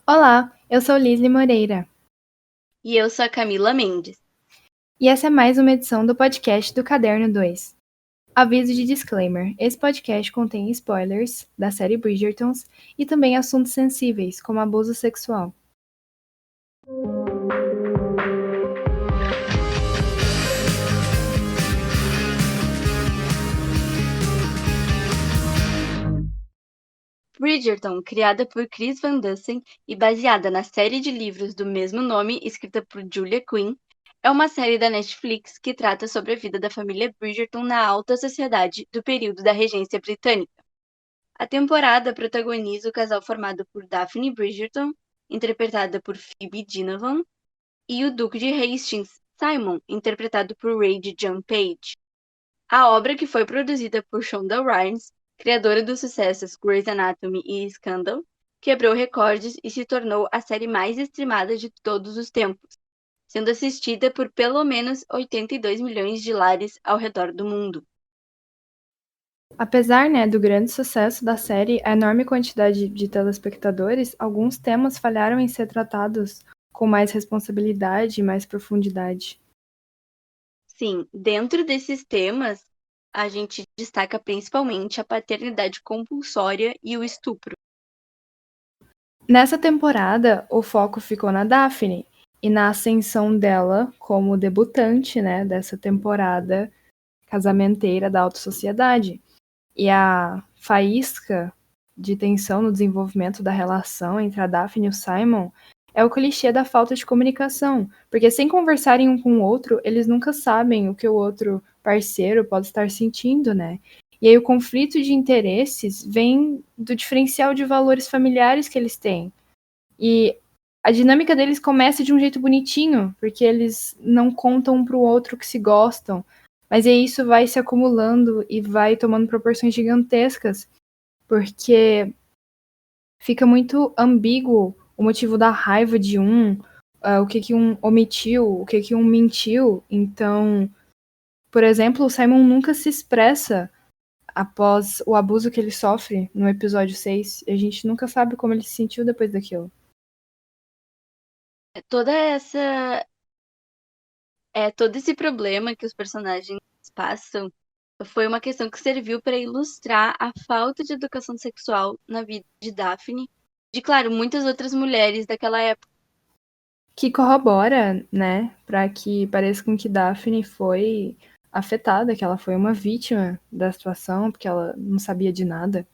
Olá, eu sou Lisli Moreira. E eu sou a Camila Mendes. E essa é mais uma edição do podcast do Caderno 2. Aviso de disclaimer: esse podcast contém spoilers da série Bridgertons e também assuntos sensíveis, como abuso sexual. Bridgerton, criada por Chris Van Dusen e baseada na série de livros do mesmo nome, escrita por Julia Quinn, é uma série da Netflix que trata sobre a vida da família Bridgerton na alta sociedade do período da regência britânica. A temporada protagoniza o casal formado por Daphne Bridgerton, interpretada por Phoebe Dynevor, e o Duque de Hastings, Simon, interpretado por Rage John Page. A obra, que foi produzida por Shonda Rhimes, criadora dos sucessos Grey's Anatomy e Scandal, quebrou recordes e se tornou a série mais streamada de todos os tempos, sendo assistida por pelo menos 82 milhões de lares ao redor do mundo. Apesar, do grande sucesso da série, a enorme quantidade de telespectadores, alguns temas falharam em ser tratados com mais responsabilidade e mais profundidade. Sim, dentro desses temas, a gente destaca principalmente a paternidade compulsória e o estupro. Nessa temporada, o foco ficou na Daphne e na ascensão dela como debutante, dessa temporada casamenteira da alta sociedade. E a faísca de tensão no desenvolvimento da relação entre a Daphne e o Simon é o clichê da falta de comunicação, porque sem conversarem um com o outro, eles nunca sabem o que o outro parceiro pode estar sentindo, né? E aí o conflito de interesses vem do diferencial de valores familiares que eles têm. E a dinâmica deles começa de um jeito bonitinho, porque eles não contam um pro outro que se gostam, mas aí isso vai se acumulando e vai tomando proporções gigantescas, porque fica muito ambíguo o motivo da raiva de o que um omitiu, o que um mentiu. Então, por exemplo, o Simon nunca se expressa após o abuso que ele sofre no episódio 6. A gente nunca sabe como ele se sentiu depois daquilo. Todo esse problema que os personagens passam foi uma questão que serviu para ilustrar a falta de educação sexual na vida de Daphne, de, claro, muitas outras mulheres daquela época. Que corrobora, para que pareça com que Daphne foi afetada, que ela foi uma vítima da situação, porque ela não sabia de nada.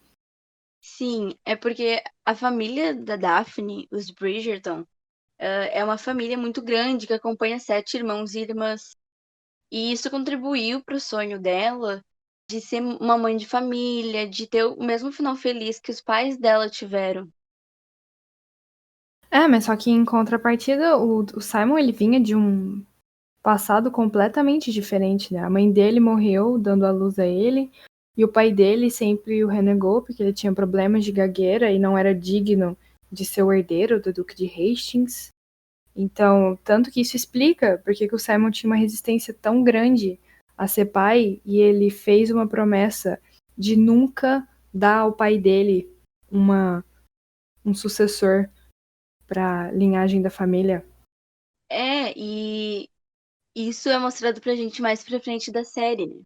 Sim, é porque a família da Daphne, os Bridgerton, é uma família muito grande que acompanha 7 irmãos e irmãs. E isso contribuiu para o sonho dela de ser uma mãe de família, de ter o mesmo final feliz que os pais dela tiveram. Mas só que em contrapartida, o Simon, ele vinha de um passado completamente diferente, né? A mãe dele morreu dando à luz a ele, e o pai dele sempre o renegou porque ele tinha problemas de gagueira e não era digno de ser o herdeiro do Duque de Hastings. Então, tanto que isso explica porque que o Simon tinha uma resistência tão grande a ser pai, e ele fez uma promessa de nunca dar ao pai dele um sucessor para a linhagem da família. E isso é mostrado pra gente mais pra frente da série, né?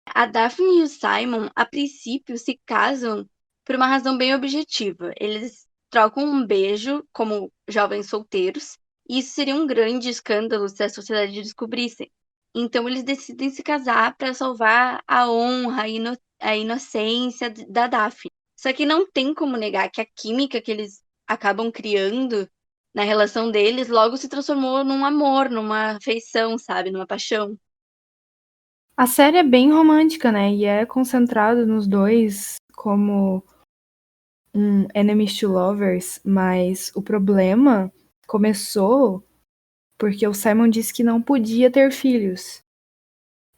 A Daphne e o Simon, a princípio, se casam por uma razão bem objetiva. Eles trocam um beijo como jovens solteiros, e isso seria um grande escândalo se a sociedade descobrisse. Então eles decidem se casar para salvar a honra, a inocência da Daphne. Só que não tem como negar que a química que eles acabam criando na relação deles logo se transformou num amor, numa afeição, sabe? Numa paixão. A série é bem romântica, e é concentrado nos dois como um enemies to lovers, mas o problema começou porque o Simon disse que não podia ter filhos.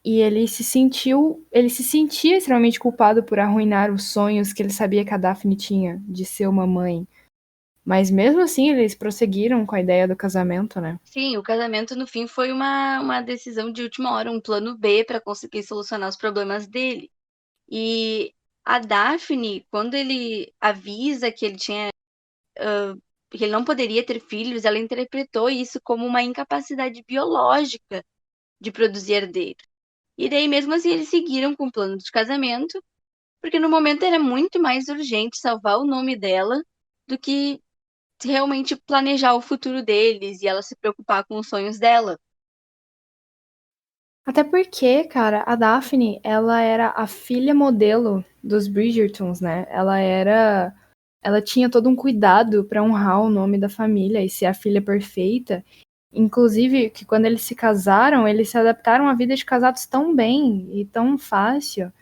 E ele se sentia extremamente culpado por arruinar os sonhos que ele sabia que a Daphne tinha de ser uma mãe. Mas mesmo assim, eles prosseguiram com a ideia do casamento, né? Sim, o casamento no fim foi uma decisão de última hora, um plano B para conseguir solucionar os problemas dele. E a Daphne, quando ele avisa que ele tinha, que ele não poderia ter filhos, ela interpretou isso como uma incapacidade biológica de produzir herdeiros. E daí, mesmo assim, eles seguiram com o plano de casamento, porque no momento era muito mais urgente salvar o nome dela do que realmente planejar o futuro deles e ela se preocupar com os sonhos dela. Até porque, cara, a Daphne, ela era a filha modelo dos Bridgertons, né? Ela tinha todo um cuidado pra honrar o nome da família e ser a filha perfeita. Inclusive, que quando eles se casaram, eles se adaptaram à vida de casados tão bem e tão fácil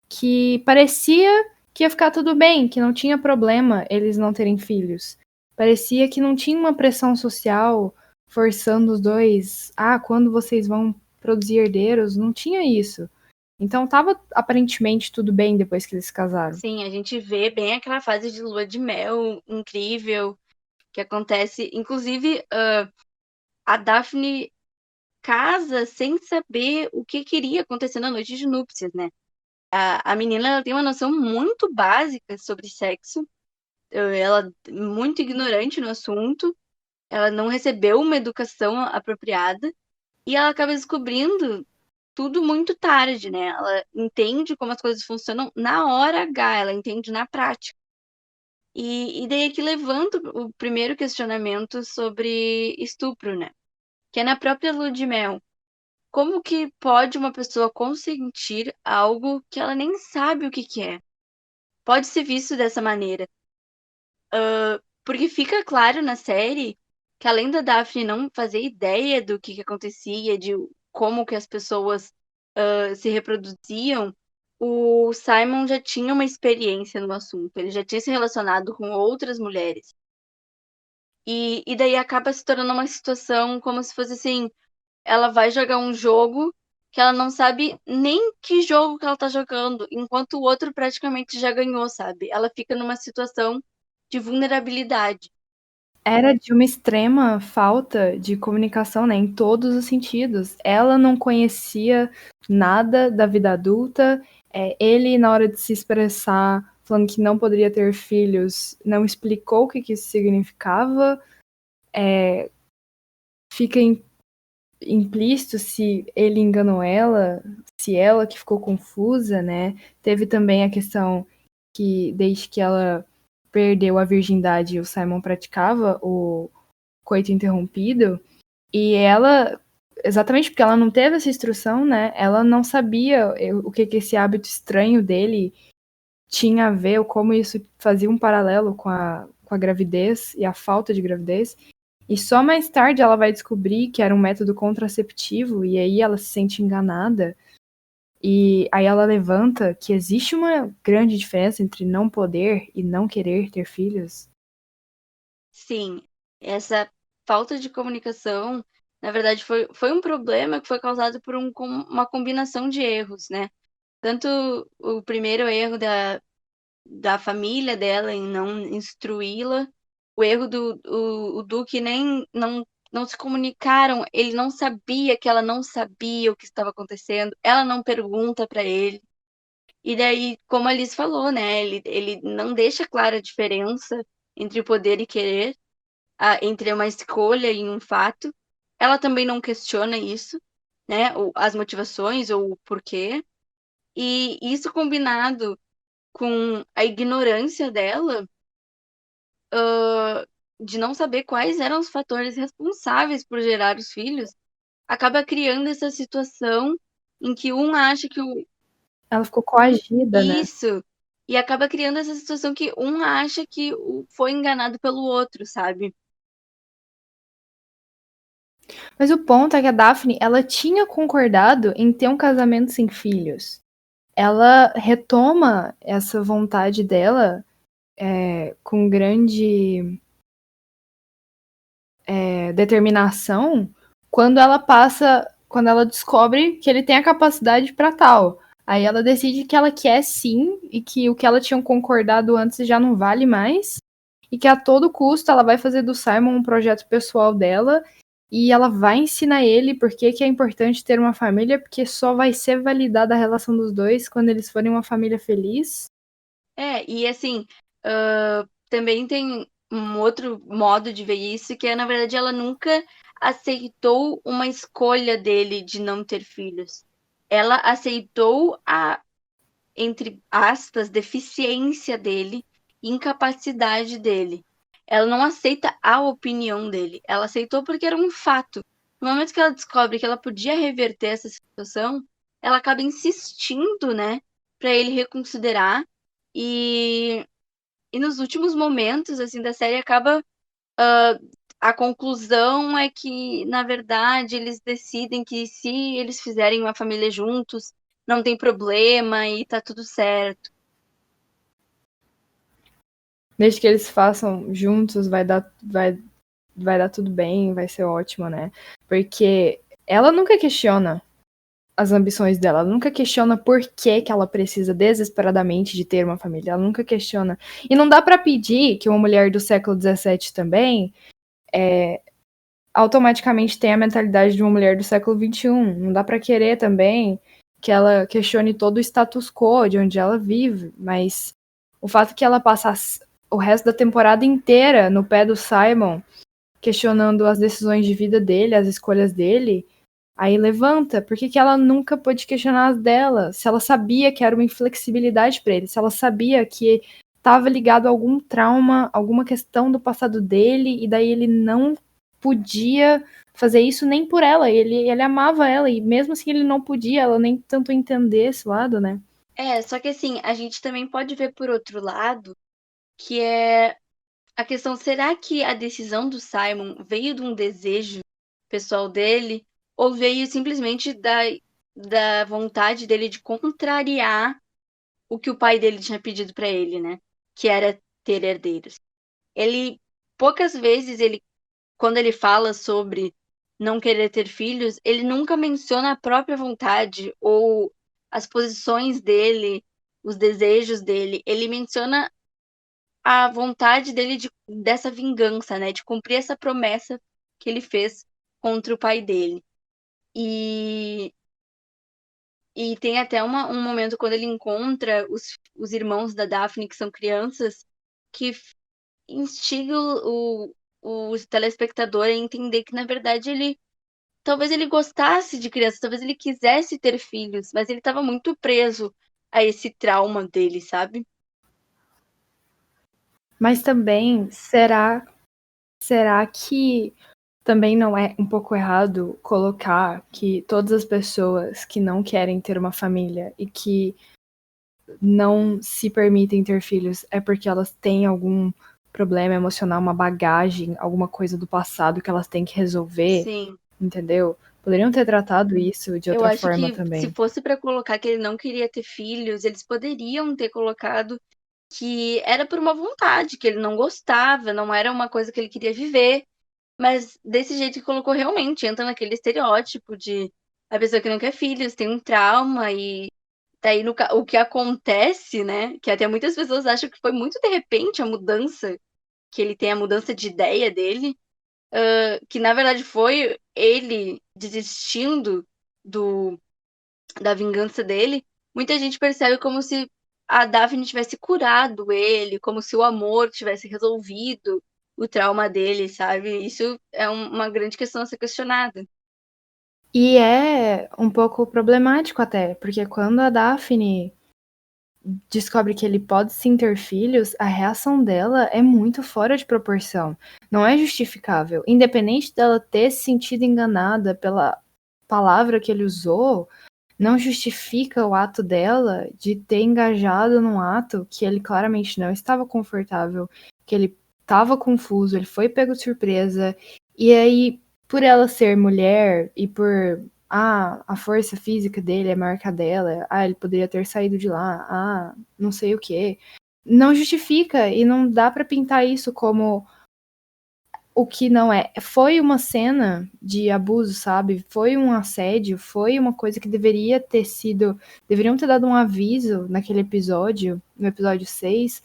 que parecia que ia ficar tudo bem, que não tinha problema eles não terem filhos. Parecia que não tinha uma pressão social forçando os dois. Ah, quando vocês vão produzir herdeiros? Não tinha isso. Então tava aparentemente tudo bem depois que eles se casaram. Sim, a gente vê bem aquela fase de lua de mel incrível que acontece. Inclusive, a Daphne casa sem saber o que queria acontecer na noite de núpcias, né? A menina ela tem uma noção muito básica sobre sexo, ela é muito ignorante no assunto, ela não recebeu uma educação apropriada e ela acaba descobrindo tudo muito tarde, né? Ela entende como as coisas funcionam na hora H, ela entende na prática. E daí aqui levanta o primeiro questionamento sobre estupro, né? Que é na própria lua de mel. Como que pode uma pessoa consentir algo que ela nem sabe o que que é? Pode ser visto dessa maneira. Porque fica claro na série que além da Daphne não fazer ideia do que acontecia, de como que as pessoas se reproduziam, o Simon já tinha uma experiência no assunto. Ele já tinha se relacionado com outras mulheres. E daí acaba se tornando uma situação como se fosse assim, ela vai jogar um jogo que ela não sabe nem que jogo que ela tá jogando, enquanto o outro praticamente já ganhou, sabe? Ela fica numa situação de vulnerabilidade. Era de uma extrema falta de comunicação, né, em todos os sentidos. Ela não conhecia nada da vida adulta. Ele, na hora de se expressar, falando que não poderia ter filhos, não explicou o que isso significava. Fica implícito se ele enganou ela, se ela que ficou confusa, né? Teve também a questão que, desde que ela perdeu a virgindade, o Simon praticava o coito interrompido, e ela, exatamente porque ela não teve essa instrução, né? Ela não sabia o que esse hábito estranho dele tinha a ver, ou como isso fazia um paralelo com a gravidez e a falta de gravidez. E só mais tarde ela vai descobrir que era um método contraceptivo, e aí ela se sente enganada. E aí ela levanta que existe uma grande diferença entre não poder e não querer ter filhos. Sim, essa falta de comunicação, na verdade, foi um problema que foi causado por uma combinação de erros, né? Tanto o primeiro erro da família dela em não instruí-la, o erro o Duque nem não se comunicaram, ele não sabia que ela não sabia o que estava acontecendo, ela não pergunta para ele. E daí, como a Liz falou, né, ele não deixa clara a diferença entre poder e querer, entre uma escolha e um fato. Ela também não questiona isso, né, as motivações ou o porquê. E isso combinado com a ignorância dela, de não saber quais eram os fatores responsáveis por gerar os filhos, acaba criando essa situação em que um acha que Ela ficou coagida, né? isso, e acaba criando essa situação que um acha que foi enganado pelo outro, sabe? Mas o ponto é que a Daphne, ela tinha concordado em ter um casamento sem filhos. Ela retoma essa vontade dela com grande determinação quando ela descobre que ele tem a capacidade para tal. Aí ela decide que ela quer sim, e que o que ela tinha concordado antes já não vale mais, e que a todo custo ela vai fazer do Simon um projeto pessoal dela, e ela vai ensinar ele por que é importante ter uma família, porque só vai ser validada a relação dos dois quando eles forem uma família feliz. E assim, também tem um outro modo de ver isso, que é, na verdade, ela nunca aceitou uma escolha dele de não ter filhos. Ela aceitou a, entre aspas, deficiência dele, incapacidade dele. Ela não aceita a opinião dele. Ela aceitou porque era um fato. No momento que ela descobre que ela podia reverter essa situação, ela acaba insistindo, né, para ele reconsiderar. E nos últimos momentos, assim, da série acaba. A conclusão é que, na verdade, eles decidem que se eles fizerem uma família juntos, não tem problema e tá tudo certo. Desde que eles façam juntos, vai dar tudo bem, vai ser ótimo, né? Porque ela nunca questiona as ambições dela, ela nunca questiona por que ela precisa desesperadamente de ter uma família, ela nunca questiona. E não dá para pedir que uma mulher do século XVII também automaticamente tenha a mentalidade de uma mulher do século XXI. Não dá para querer também que ela questione todo o status quo de onde ela vive, mas o fato que ela passa o resto da temporada inteira no pé do Simon, questionando as decisões de vida dele, as escolhas dele, aí levanta. Por que ela nunca pôde questionar as dela? Se ela sabia que era uma inflexibilidade para ele, se ela sabia que estava ligado a algum trauma, alguma questão do passado dele, e daí ele não podia fazer isso nem por ela, ele amava ela, e mesmo assim ele não podia, ela nem tanto entender esse lado, né? Só que assim, a gente também pode ver por outro lado, que é a questão, será que a decisão do Simon veio de um desejo pessoal dele, ou veio simplesmente da vontade dele de contrariar o que o pai dele tinha pedido para ele, né? Que era ter herdeiros. Ele, poucas vezes, quando ele fala sobre não querer ter filhos, ele nunca menciona a própria vontade ou as posições dele, os desejos dele. Ele menciona a vontade dele dessa vingança, né? De cumprir essa promessa que ele fez contra o pai dele. E, e tem até um momento quando ele encontra os irmãos da Daphne, que são crianças, que instiga o telespectador a entender que, na verdade, talvez ele gostasse de crianças, talvez ele quisesse ter filhos, mas ele estava muito preso a esse trauma dele, sabe? Mas também, será que também não é um pouco errado colocar que todas as pessoas que não querem ter uma família e que não se permitem ter filhos é porque elas têm algum problema emocional, uma bagagem, alguma coisa do passado que elas têm que resolver, Sim. entendeu? Poderiam ter tratado isso de Eu outra acho forma que se também. fosse para colocar que ele não queria ter filhos, eles poderiam ter colocado que era por uma vontade, que ele não gostava, não era uma coisa que ele queria viver. Mas desse jeito que colocou, realmente entra naquele estereótipo de a pessoa que não quer filhos tem um trauma e daí o que acontece, né? Que até muitas pessoas acham que foi muito de repente a mudança que ele tem, a mudança de ideia dele, que na verdade foi ele desistindo do, da vingança dele. Muita gente percebe como se a Daphne tivesse curado ele, como se o amor tivesse resolvido o trauma dele, sabe? Isso é uma grande questão a ser questionada. E é um pouco problemático até, porque quando a Daphne descobre que ele pode sim ter filhos, a reação dela é muito fora de proporção. Não é justificável. Independente dela ter se sentido enganada pela palavra que ele usou, não justifica o ato dela de ter engajado num ato que ele claramente não estava confortável, que ele estava confuso, ele foi pego de surpresa. E aí, por ela ser mulher e por a força física dele é maior que a dela, ele poderia ter saído de lá, não sei o que. Não justifica e não dá pra pintar isso como o que não é. Foi uma cena de abuso, sabe? Foi um assédio, foi uma coisa que deveria ter sido. Deveriam ter dado um aviso naquele episódio, no episódio 6.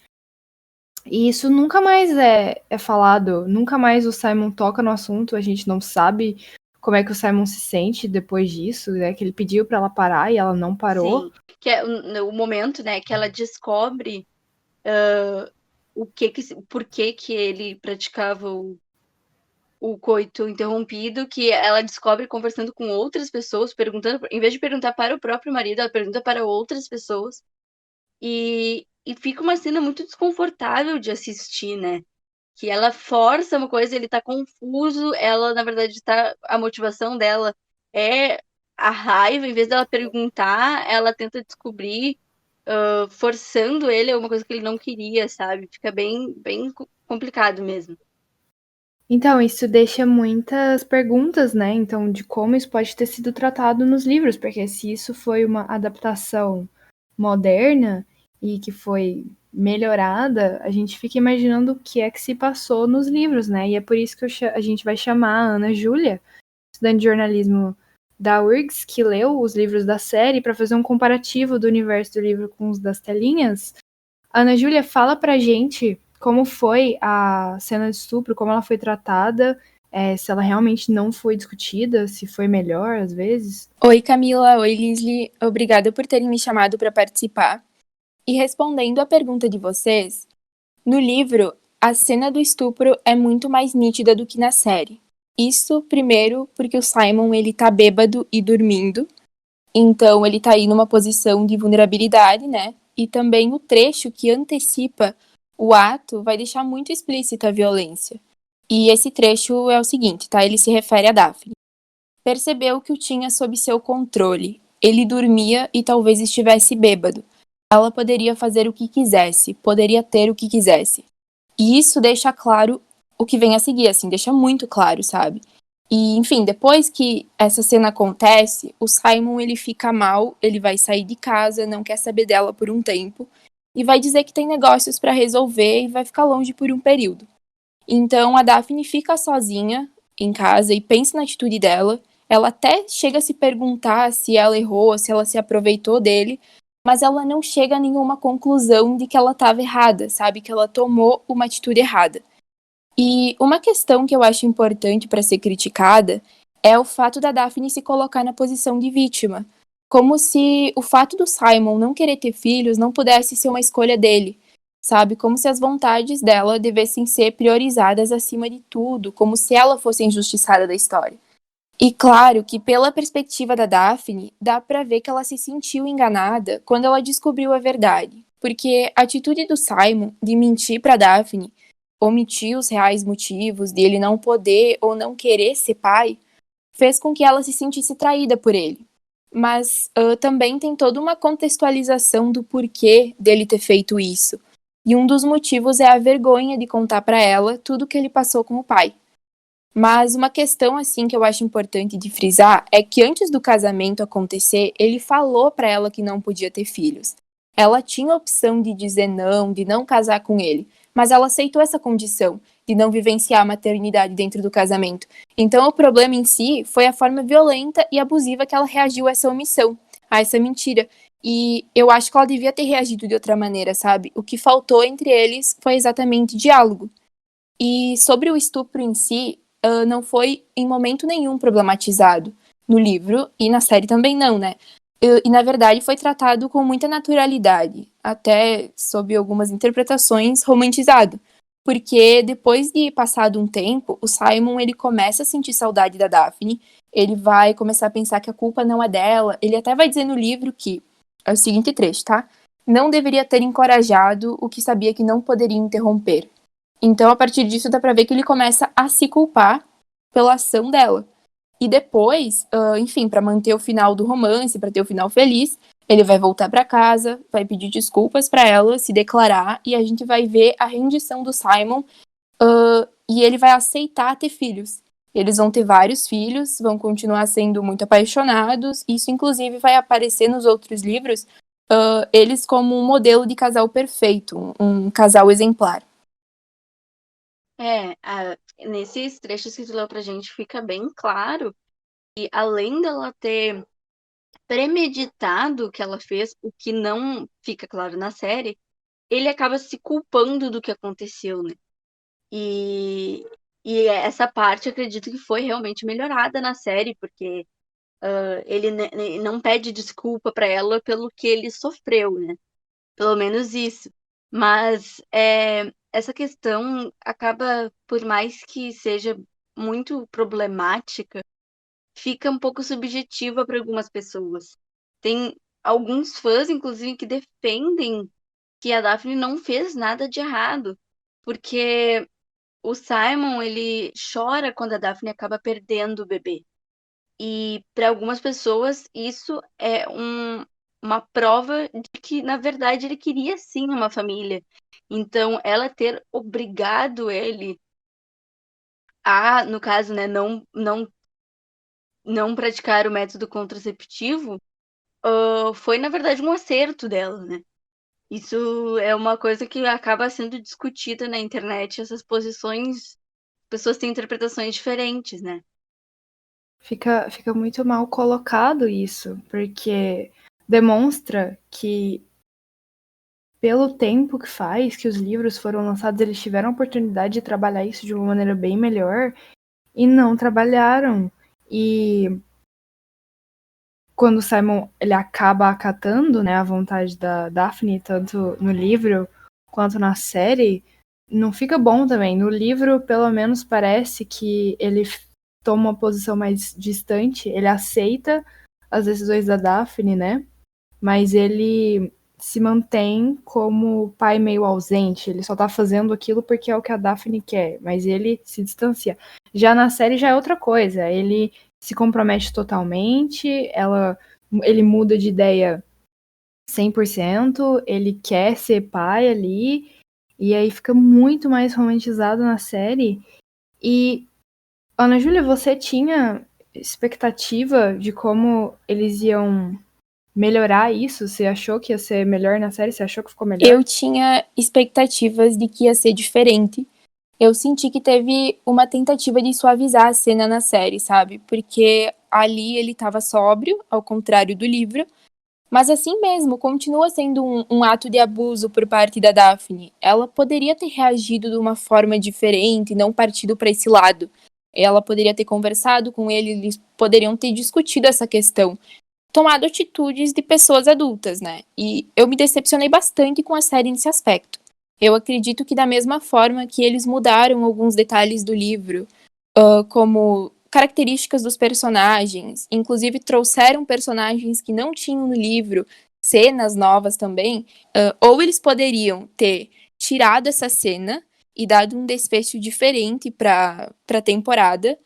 E isso nunca mais é falado, nunca mais o Simon toca no assunto, a gente não sabe como é que o Simon se sente depois disso, né? Que ele pediu pra ela parar e ela não parou. Sim, que é o momento, né, que ela descobre por que ele praticava o coito interrompido, que ela descobre conversando com outras pessoas, perguntando, em vez de perguntar para o próprio marido, ela pergunta para outras pessoas. E fica uma cena muito desconfortável de assistir, né? Que ela força uma coisa, ele tá confuso, ela, na verdade, a motivação dela é a raiva, em vez dela perguntar, ela tenta descobrir, forçando ele a uma coisa que ele não queria, sabe? Fica bem, bem complicado mesmo. Então, isso deixa muitas perguntas, né? Então, de como isso pode ter sido tratado nos livros, porque se isso foi uma adaptação moderna e que foi melhorada, a gente fica imaginando o que é que se passou nos livros, né? E é por isso que a gente vai chamar a Ana Júlia, estudante de jornalismo da URGS, que leu os livros da série, para fazer um comparativo do universo do livro com os das telinhas. Ana Júlia, fala pra gente como foi a cena de estupro, como ela foi tratada, se ela realmente não foi discutida, se foi melhor às vezes. Oi, Camila. Oi, Lisli. Obrigada por terem me chamado para participar. E respondendo à pergunta de vocês, no livro, a cena do estupro é muito mais nítida do que na série. Isso, primeiro, porque o Simon, ele tá bêbado e dormindo, então ele tá aí numa posição de vulnerabilidade, né? E também o trecho que antecipa o ato vai deixar muito explícita a violência. E esse trecho é o seguinte, tá? Ele se refere a Daphne. Percebeu que o tinha sob seu controle. Ele dormia e talvez estivesse bêbado. Ela poderia fazer o que quisesse, poderia ter o que quisesse. E isso deixa claro o que vem a seguir, assim, deixa muito claro, sabe? E, enfim, depois que essa cena acontece, o Simon, ele fica mal, ele vai sair de casa, não quer saber dela por um tempo, e vai dizer que tem negócios para resolver e vai ficar longe por um período. Então, a Daphne fica sozinha em casa e pensa na atitude dela. Ela até chega a se perguntar se ela errou, se ela se aproveitou dele, mas ela não chega a nenhuma conclusão de que ela estava errada, sabe? Que ela tomou uma atitude errada. E uma questão que eu acho importante para ser criticada é o fato da Daphne se colocar na posição de vítima. Como se o fato do Simon não querer ter filhos não pudesse ser uma escolha dele, sabe? Como se as vontades dela devessem ser priorizadas acima de tudo, como se ela fosse a injustiçada da história. E claro que pela perspectiva da Daphne, dá pra ver que ela se sentiu enganada quando ela descobriu a verdade. Porque a atitude do Simon de mentir pra Daphne, omitir os reais motivos de ele não poder ou não querer ser pai, fez com que ela se sentisse traída por ele. Mas também tem toda uma contextualização do porquê dele ter feito isso. E um dos motivos é a vergonha de contar pra ela tudo que ele passou com o pai. Mas uma questão assim que eu acho importante de frisar é que antes do casamento acontecer, ele falou para ela que não podia ter filhos. Ela tinha a opção de dizer não, de não casar com ele, mas ela aceitou essa condição de não vivenciar a maternidade dentro do casamento. Então o problema em si foi a forma violenta e abusiva que ela reagiu a essa omissão, a essa mentira. E eu acho que ela devia ter reagido de outra maneira, sabe? O que faltou entre eles foi exatamente diálogo. E sobre o estupro em si, não foi em momento nenhum problematizado no livro e na série também não, né? E na verdade foi tratado com muita naturalidade, até sob algumas interpretações romantizado, porque depois de passado um tempo, o Simon ele começa a sentir saudade da Daphne, ele vai começar a pensar que a culpa não é dela, ele até vai dizer no livro que é o seguinte trecho, tá? Não deveria ter encorajado o que sabia que não poderia interromper. Então, a partir disso, dá pra ver que ele começa a se culpar pela ação dela. E depois, enfim, pra manter o final do romance, pra ter o final feliz, ele vai voltar pra casa, vai pedir desculpas pra ela, se declarar, e a gente vai ver a rendição do Simon, e ele vai aceitar ter filhos. Eles vão ter vários filhos, vão continuar sendo muito apaixonados, isso inclusive vai aparecer nos outros livros, eles como um modelo de casal perfeito, um casal exemplar. nesses trechos que tu leu pra gente fica bem claro que, além dela ter premeditado o que ela fez, o que não fica claro na série, ele acaba se culpando do que aconteceu, né? E, e essa parte acredito que foi realmente melhorada na série, porque ele não pede desculpa pra ela pelo que ele sofreu, né? Pelo menos isso. Mas essa questão acaba, por mais que seja muito problemática, fica um pouco subjetiva para algumas pessoas. Tem alguns fãs, inclusive, que defendem que a Daphne não fez nada de errado, porque o Simon, ele chora quando a Daphne acaba perdendo o bebê. E para algumas pessoas isso é uma prova de que, na verdade, ele queria sim uma família. Então, ela ter obrigado ele a, no caso, né, não praticar o método contraceptivo, foi, na verdade, um acerto dela, né? Isso é uma coisa que acaba sendo discutida na internet, essas posições, pessoas têm interpretações diferentes, né? Fica muito mal colocado isso, porque demonstra que, pelo tempo que faz que os livros foram lançados, eles tiveram a oportunidade de trabalhar isso de uma maneira bem melhor e não trabalharam. E quando o Simon ele acaba acatando, né, a vontade da Daphne, tanto no livro quanto na série, não fica bom também. No livro, pelo menos, parece que ele toma uma posição mais distante, ele aceita as decisões da Daphne, né? Mas ele se mantém como pai meio ausente, ele só tá fazendo aquilo porque é o que a Daphne quer, mas ele se distancia. Já na série já é outra coisa, ele se compromete totalmente, ele muda de ideia 100%, ele quer ser pai ali, e aí fica muito mais romantizado na série. E, Ana Júlia, você tinha expectativa de como eles iam melhorar isso? Você achou que ia ser melhor na série? Você achou que ficou melhor? Eu tinha expectativas de que ia ser diferente. Eu senti que teve uma tentativa de suavizar a cena na série, sabe? Porque ali ele tava sóbrio, ao contrário do livro. Mas assim mesmo, continua sendo um ato de abuso por parte da Daphne. Ela poderia ter reagido de uma forma diferente, não partido para esse lado. Ela poderia ter conversado com ele, eles poderiam ter discutido essa questão. Tomado atitudes de pessoas adultas, né? E eu me decepcionei bastante com a série nesse aspecto. Eu acredito que da mesma forma que eles mudaram alguns detalhes do livro, como características dos personagens, inclusive trouxeram personagens que não tinham no livro, cenas novas também, ou eles poderiam ter tirado essa cena e dado um desfecho diferente para a temporada,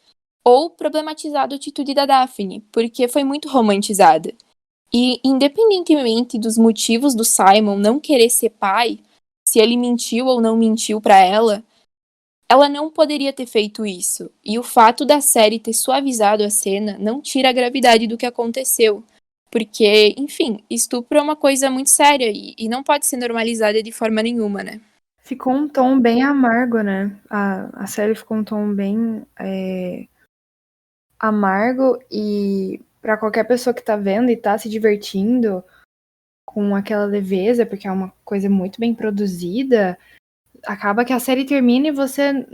ou problematizado a atitude da Daphne, porque foi muito romantizada. E independentemente dos motivos do Simon não querer ser pai, se ele mentiu ou não mentiu para ela não poderia ter feito isso. E o fato da série ter suavizado a cena não tira a gravidade do que aconteceu. Porque, enfim, estupro é uma coisa muito séria e não pode ser normalizada de forma nenhuma, né? Ficou um tom bem amargo, né? A série ficou um tom bem amargo, e para qualquer pessoa que tá vendo e tá se divertindo com aquela leveza, porque é uma coisa muito bem produzida, acaba que a série termina e você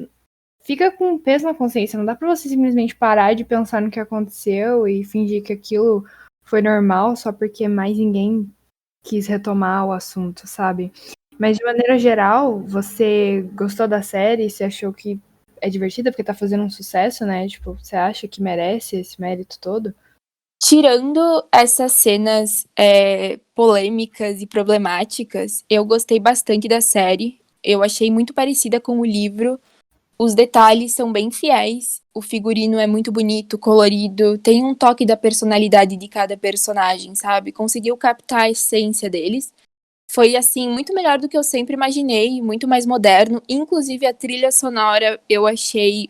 fica com um peso na consciência. Não dá pra você simplesmente parar de pensar no que aconteceu e fingir que aquilo foi normal só porque mais ninguém quis retomar o assunto, sabe? Mas de maneira geral, você gostou da série? Você achou que é divertida porque tá fazendo um sucesso, né? Tipo, você acha que merece esse mérito todo? Tirando essas cenas polêmicas e problemáticas, eu gostei bastante da série. Eu achei muito parecida com o livro. Os detalhes são bem fiéis. O figurino é muito bonito, colorido. Tem um toque da personalidade de cada personagem, sabe? Conseguiu captar a essência deles. Foi, assim, muito melhor do que eu sempre imaginei. Muito mais moderno. Inclusive, a trilha sonora eu achei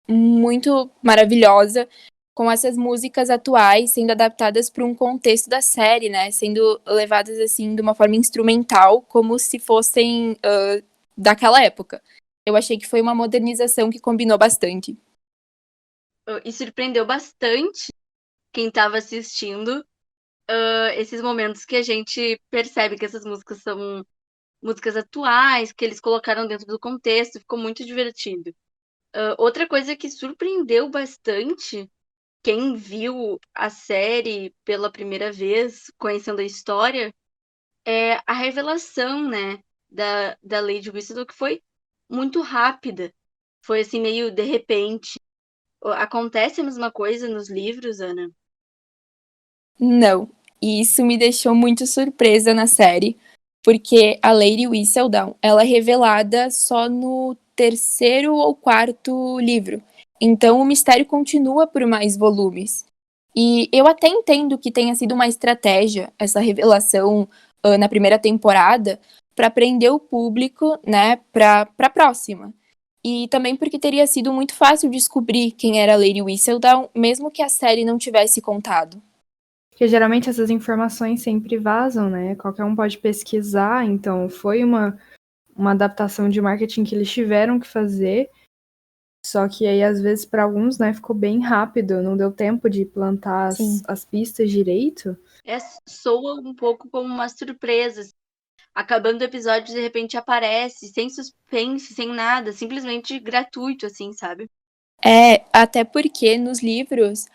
muito maravilhosa, com essas músicas atuais sendo adaptadas para um contexto da série, né? Sendo levadas assim de uma forma instrumental, como se fossem daquela época. Eu achei que foi uma modernização que combinou bastante. E surpreendeu bastante quem tava assistindo, esses momentos que a gente percebe que essas músicas são músicas atuais, que eles colocaram dentro do contexto, ficou muito divertido. Outra coisa que surpreendeu bastante quem viu a série pela primeira vez, conhecendo a história, é a revelação, né, da Lady Whistledown, que foi muito rápida. Foi assim, meio de repente. Acontece a mesma coisa nos livros, Ana? Não, e isso me deixou muito surpresa na série, porque a Lady Whistledown, ela é revelada só no terceiro ou quarto livro. Então o mistério continua por mais volumes. E eu até entendo que tenha sido uma estratégia essa revelação na primeira temporada para prender o público, né, para a próxima. E também porque teria sido muito fácil descobrir quem era a Lady Whistledown, mesmo que a série não tivesse contado. Porque geralmente essas informações sempre vazam, né? Qualquer um pode pesquisar, então foi uma adaptação de marketing que eles tiveram que fazer. Só que aí, às vezes, para alguns, né, ficou bem rápido, não deu tempo de plantar as pistas direito. Soa um pouco como uma surpresa. Acabando o episódio, de repente aparece, sem suspense, sem nada, simplesmente gratuito, assim, sabe? Até porque nos livros,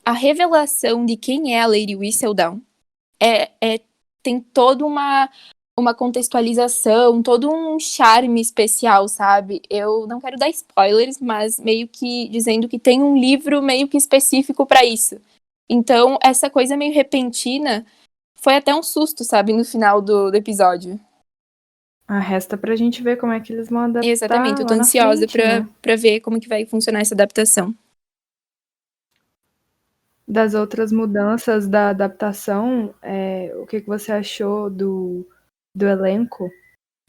a revelação de quem é a Lady Whistledown tem toda uma contextualização, todo um charme especial, sabe? Eu não quero dar spoilers, mas meio que dizendo que tem um livro meio que específico para isso. Então, essa coisa meio repentina foi até um susto, sabe, no final do episódio. Resta pra gente ver como é que eles vão adaptar. Exatamente, eu tô lá na ansiosa frente, né? pra ver como que vai funcionar essa adaptação. Das outras mudanças da adaptação, o que você achou do elenco?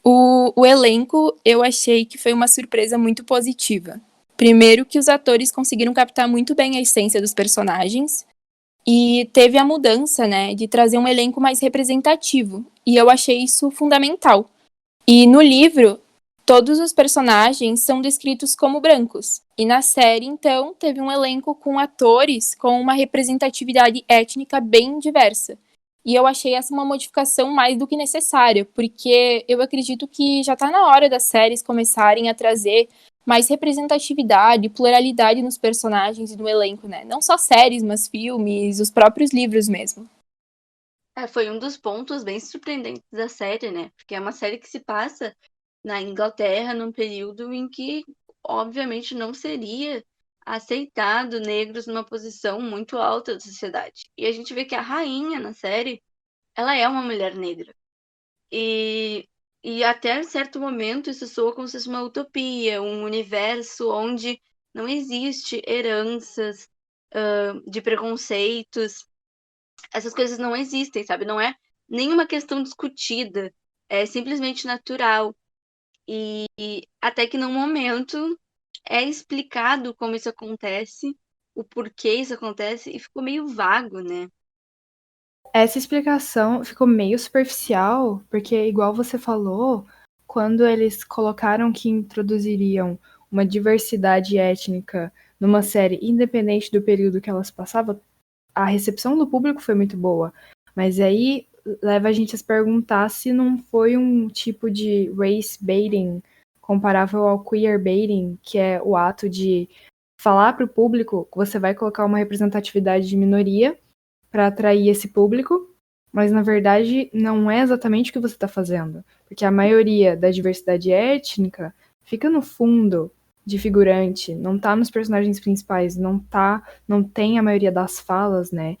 O elenco, eu achei que foi uma surpresa muito positiva. Primeiro que os atores conseguiram captar muito bem a essência dos personagens e teve a mudança, né, de trazer um elenco mais representativo. E eu achei isso fundamental. E no livro, todos os personagens são descritos como brancos. E na série, então, teve um elenco com atores com uma representatividade étnica bem diversa. E eu achei essa uma modificação mais do que necessária, porque eu acredito que já está na hora das séries começarem a trazer mais representatividade e pluralidade nos personagens e no elenco, né? Não só séries, mas filmes, os próprios livros mesmo. Foi um dos pontos bem surpreendentes da série, né? Porque é uma série que se passa na Inglaterra num período em que, obviamente, não seria aceitado negros numa posição muito alta da sociedade. E a gente vê que a rainha na série, ela é uma mulher negra. E até certo momento isso soa como se fosse uma utopia, um universo onde não existe heranças, de preconceitos. Essas coisas não existem, sabe? Não é nenhuma questão discutida, é simplesmente natural. E até que num momento é explicado como isso acontece, o porquê isso acontece, e ficou meio vago, né? Essa explicação ficou meio superficial, porque, igual você falou, quando eles colocaram que introduziriam uma diversidade étnica numa série independente do período que elas passavam, a recepção do público foi muito boa. Mas aí leva a gente a se perguntar se não foi um tipo de race baiting comparável ao queer baiting, que é o ato de falar para o público que você vai colocar uma representatividade de minoria para atrair esse público, mas na verdade não é exatamente o que você está fazendo, porque a maioria da diversidade étnica fica no fundo de figurante, não tá nos personagens principais, não tem a maioria das falas, né?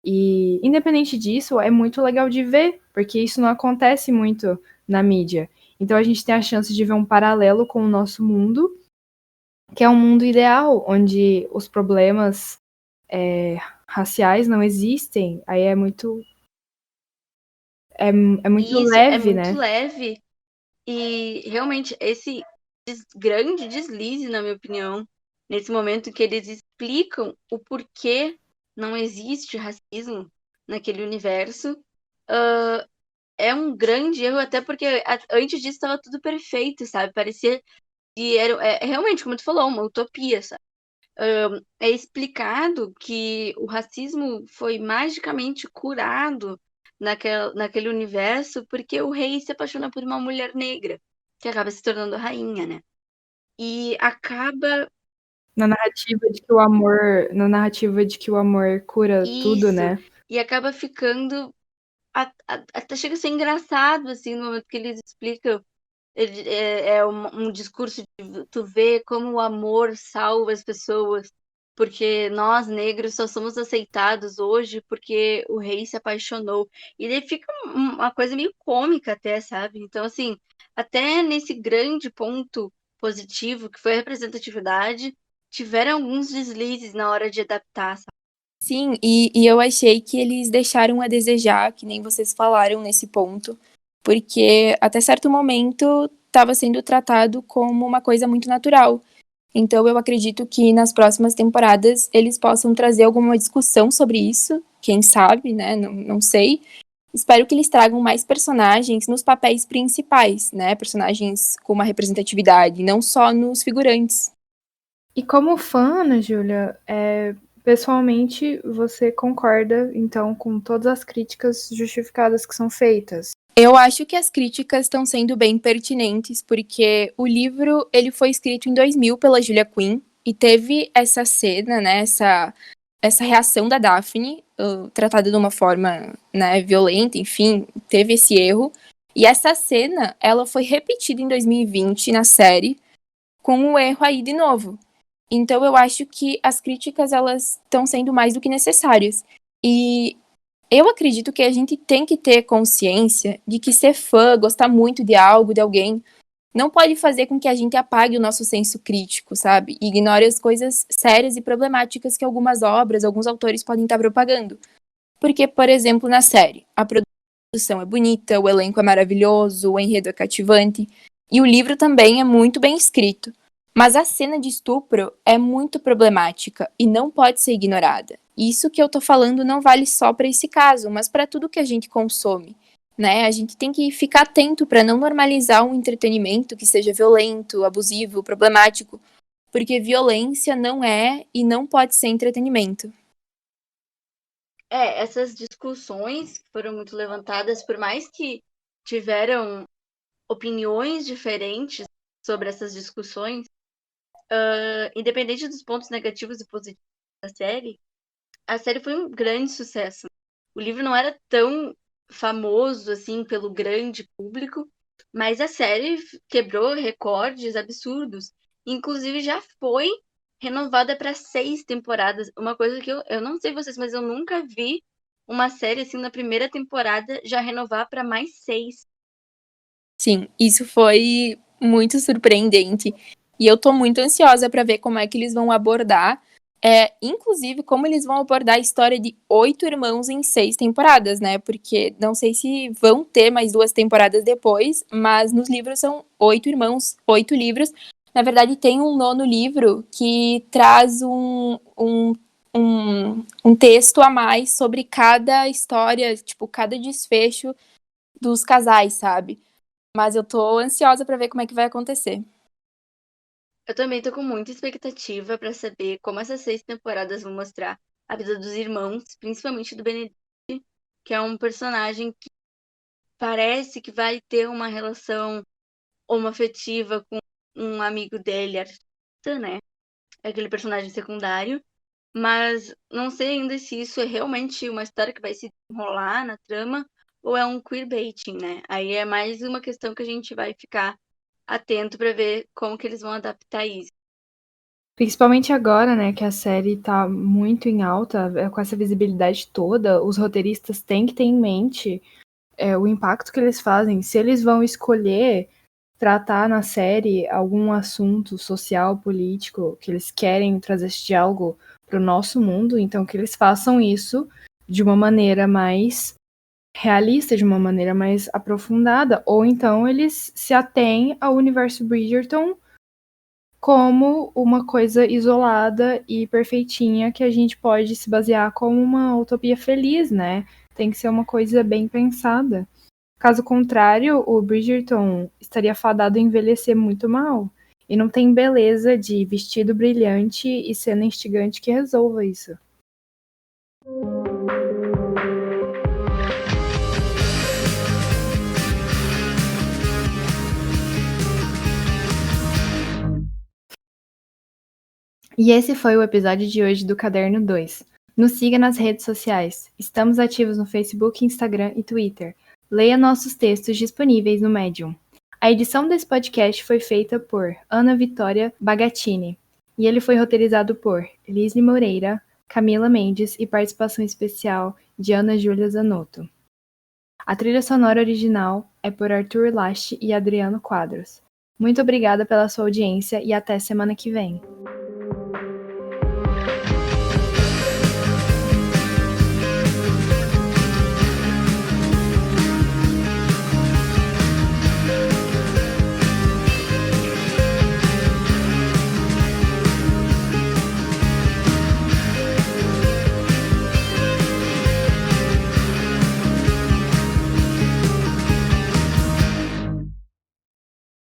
E independente disso, é muito legal de ver, porque isso não acontece muito na mídia. Então a gente tem a chance de ver um paralelo com o nosso mundo, que é um mundo ideal, onde os problemas raciais não existem, aí é muito muito Isso é leve, muito né? leve. E realmente esse grande deslize, na minha opinião, nesse momento que eles explicam o porquê não existe racismo naquele universo, é um grande erro, até porque antes disso estava tudo perfeito, sabe? Parecia E é realmente, como tu falou, uma utopia, sabe? É explicado que o racismo foi magicamente curado naquele universo porque o rei se apaixona por uma mulher negra, que acaba se tornando rainha, né? E acaba Na narrativa de que o amor cura tudo, isso, né? e acaba ficando até chega a ser engraçado, assim, no momento que eles explicam. É um discurso de tu vê como o amor salva as pessoas, porque nós negros só somos aceitados hoje porque o rei se apaixonou. E daí fica uma coisa meio cômica até, sabe? Então, assim, até nesse grande ponto positivo, que foi a representatividade, tiveram alguns deslizes na hora de adaptar, sabe? Sim, e eu achei que eles deixaram a desejar, que nem vocês falaram nesse ponto, porque até certo momento estava sendo tratado como uma coisa muito natural. Então eu acredito que nas próximas temporadas eles possam trazer alguma discussão sobre isso, quem sabe, né? Não sei. Espero que eles tragam mais personagens nos papéis principais, né? Personagens com uma representatividade, não só nos figurantes. E como fã, Ana Júlia, pessoalmente você concorda, então, com todas as críticas justificadas que são feitas? Eu acho que as críticas estão sendo bem pertinentes, porque o livro ele foi escrito em 2000 pela Julia Quinn, e teve essa cena, né, essa reação da Daphne, tratada de uma forma, né, violenta, enfim, teve esse erro. E essa cena, ela foi repetida em 2020 na série, com um erro aí de novo. Então eu acho que as críticas, elas estão sendo mais do que necessárias. E eu acredito que a gente tem que ter consciência de que ser fã, gostar muito de algo, de alguém, não pode fazer com que a gente apague o nosso senso crítico, sabe? E ignore as coisas sérias e problemáticas que algumas obras, alguns autores podem estar propagando. Porque, por exemplo, na série, a produção é bonita, o elenco é maravilhoso, o enredo é cativante, e o livro também é muito bem escrito. Mas a cena de estupro é muito problemática e não pode ser ignorada. Isso que eu tô falando não vale só para esse caso, mas para tudo que a gente consome, né? A gente tem que ficar atento para não normalizar um entretenimento que seja violento, abusivo, problemático, porque violência não é e não pode ser entretenimento. Essas discussões que foram muito levantadas, por mais que tiveram opiniões diferentes sobre essas discussões, independente dos pontos negativos e positivos da série, a série foi um grande sucesso. O livro não era tão famoso assim pelo grande público, mas a série quebrou recordes absurdos. Inclusive já foi renovada para 6 temporadas. Uma coisa que eu não sei vocês, mas eu nunca vi uma série assim na primeira temporada já renovar para mais 6. Sim, isso foi muito surpreendente. E eu tô muito ansiosa para ver como é que eles vão abordar, inclusive como eles vão abordar a história de 8 irmãos em 6 temporadas, né? Porque não sei se vão ter mais 2 temporadas depois, mas nos livros são 8 irmãos, 8 livros. Na verdade, tem um nono livro que traz um texto a mais sobre cada história, tipo, cada desfecho dos casais, sabe? Mas eu tô ansiosa pra ver como é que vai acontecer. Eu também tô com muita expectativa para saber como essas 6 temporadas vão mostrar a vida dos irmãos, principalmente do Benedict, que é um personagem que parece que vai ter uma relação homoafetiva com um amigo dele, artista, né? É aquele personagem secundário. Mas não sei ainda se isso é realmente uma história que vai se enrolar na trama ou é um queerbaiting, né? Aí é mais uma questão que a gente vai ficar atento para ver como que eles vão adaptar isso. Principalmente agora, né, que a série tá muito em alta, com essa visibilidade toda, os roteiristas têm que ter em mente o impacto que eles fazem. Se eles vão escolher tratar na série algum assunto social, político, que eles querem trazer esse diálogo para o nosso mundo, então que eles façam isso de uma maneira mais realista, de uma maneira mais aprofundada, ou então eles se atêm ao universo Bridgerton como uma coisa isolada e perfeitinha que a gente pode se basear como uma utopia feliz, né? Tem que ser uma coisa bem pensada. Caso contrário, o Bridgerton estaria fadado a envelhecer muito mal. E não tem beleza de vestido brilhante e cena instigante que resolva isso. E esse foi o episódio de hoje do Caderno 2. Nos siga nas redes sociais. Estamos ativos no Facebook, Instagram e Twitter. Leia nossos textos disponíveis no Medium. A edição desse podcast foi feita por Ana Vitória Bagatini. E ele foi roteirizado por Elisne Moreira, Camila Mendes e participação especial de Ana Júlia Zanotto. A trilha sonora original é por Arthur Lache e Adriano Quadros. Muito obrigada pela sua audiência e até semana que vem.